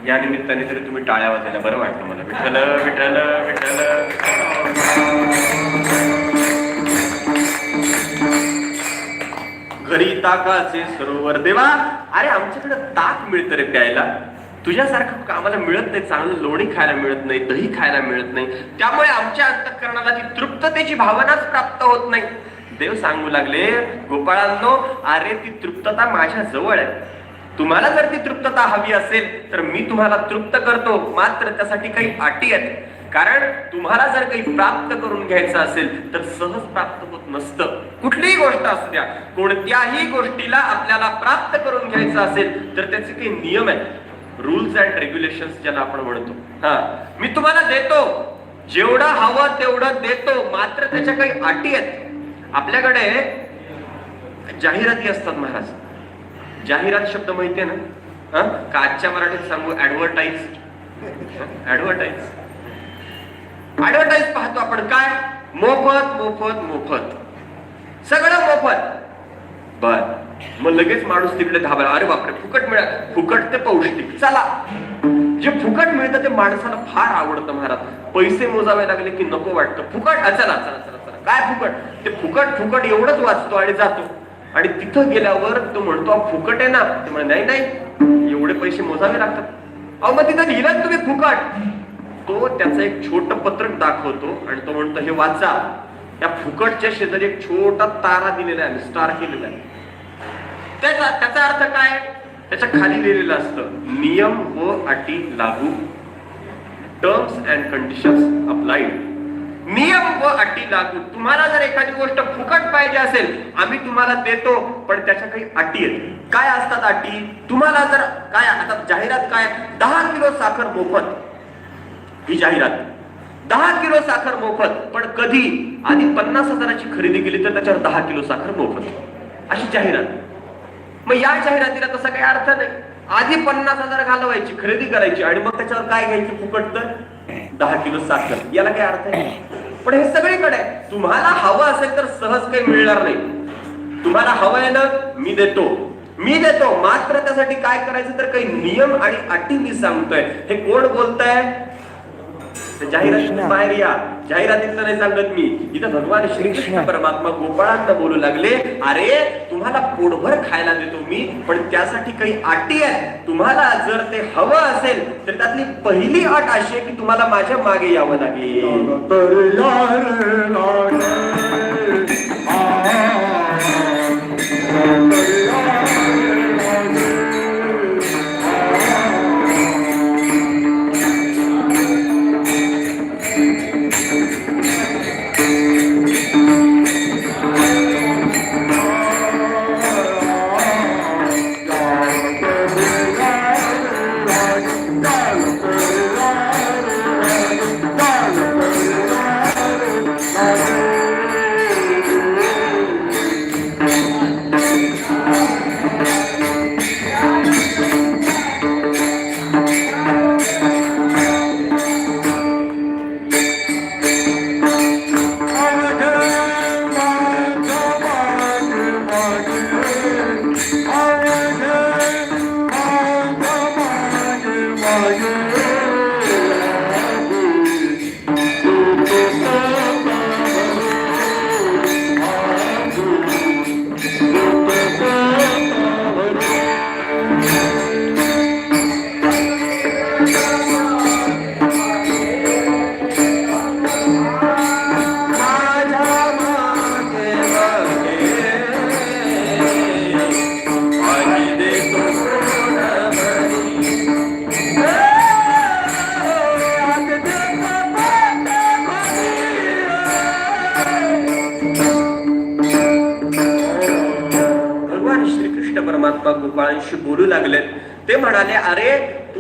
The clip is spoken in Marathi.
या निमित्ताने तरी तुम्ही टाळ्या वाजायला बरं वाटलं मला. विठ्ठल विठ्ठल विठ्ठल. घरी ताकाचे सरोवर देवा. अरे आमच्याकडे ताक मिळतं रे प्यायला, तुझ्यासारखं आम्हाला मिळत नाही. चांगलं लोणी खायला मिळत नाही, दही खायला मिळत नाही. त्यामुळे आमच्या अंतःकरणाला ती तृप्ततेची भावनाच प्राप्त होत नाही. देव सांगू लागले, गोपाळांनो, अरे ती तृप्तता माझ्या जवळ आहे. तुम्हाला जर ती तृप्तता हवी असेल तर मी तुम्हाला तृप्त करतो, मात्र त्यासाठी काही अटी आहेत. कारण तुम्हाला जर काही प्राप्त करून घ्यायचं असेल तर सहज प्राप्त होत नसतं. कुठलीही गोष्ट असू द्या, कोणत्याही गोष्टीला आपल्याला प्राप्त करून घ्यायचं असेल तर त्याचे काही नियम आहेत, रूल्स अँड रेग्युलेशन्स ज्याला आपण म्हणतो. मी तुम्हाला देतो, जेवढं हवं तेवढं देतो, मात्र त्याच्या काही अटी आहेत. आपल्याकडे जाहिराती असतात महाराज. जाहिरात शब्द माहितीये ना? का आजच्या मराठीत सांगू? ऍडव्हर्टाईज. ऍडव्हर्टाईज पाहतो आपण. काय? मोफत मोफत मोफत, सगळं मोफत. बर, मग लगेच माणूस तिकडे धाबला, अरे बापरे फुकट मिळालं. फुकट ते पौष्टिक. चला, जे फुकट मिळतं ते माणसाला फार आवडतं महाराज. पैसे मोजावे लागले की नको वाटतं. फुकट, चला चला चला चला, काय फुकट? ते फुकट फुकट एवढंच वाचतो आणि जातो. आणि तिथं गेल्यावर तो म्हणतो फुकट आहे ना. ते म्हणे नाही नाही, एवढे पैसे मोजावे लागतात. अहो मग तिथं लिहिलं तुम्ही फुकट. तो त्याचं एक छोटं पत्रक दाखवतो आणि तो म्हणतो हे वाचा. त्या फुकटच्या शेजारी एक छोटा तारा दिलेला आहे, स्टार केलेला आहे. त्याचा अर्थ काय? त्याच्या खाली लिहिलेलं असतं, नियम व अटी लागू, टर्म्स अँड कंडिशन्स अप्लाइड. नियम व अटी लागू. तुम्हाला जर एखादी गोष्ट फुकट पाहिजे असेल, आम्ही तुम्हाला देतो, पण त्याच्या काही अटी आहेत. काय असतात अटी? तुम्हाला जर काय, आता जाहिरात काय, 10 किलो साखर मोफत, ही जाहिरात. 10 किलो साखर मोफत, पण कधी? आधी 50,000ची खरेदी केली तर त्याच्यावर 10 किलो साखर मोफत, अशी जाहिरात. मग या जाहिरातीला तसा काही अर्थ नाही. आधी 50,000 घालवायची, खरेदी करायची, आणि मग त्याच्यावर काय घ्यायची फुकट? तर 10 किलो साखर. याला काय अर्थ आहे? पण हे सगळीकडे. तुम्हाला हवं असेल तर सहज काही मिळणार नाही. तुम्हाला हवं आहे ना, मी देतो, मात्र त्यासाठी काय करायचं तर काही नियम आणि अटी मी सांगतोय. हे कोण बोलतंय? जाहिरातीतून बाहेर या. जाहिरातीतलं नाही सांगत मी. इथं भगवान श्रीकृष्ण परमात्मा गोपाळांना बोलू लागले, अरे तुम्हाला पोटभर खायला देतो मी, पण त्यासाठी काही अटी आहेत. तुम्हाला जर ते हवं असेल तर त्यातली पहिली अट अशी आहे की तुम्हाला माझ्या मागे यावं लागेल. परमात्मा गोपाळांशी बोलू लागले. ते म्हणाले, अरे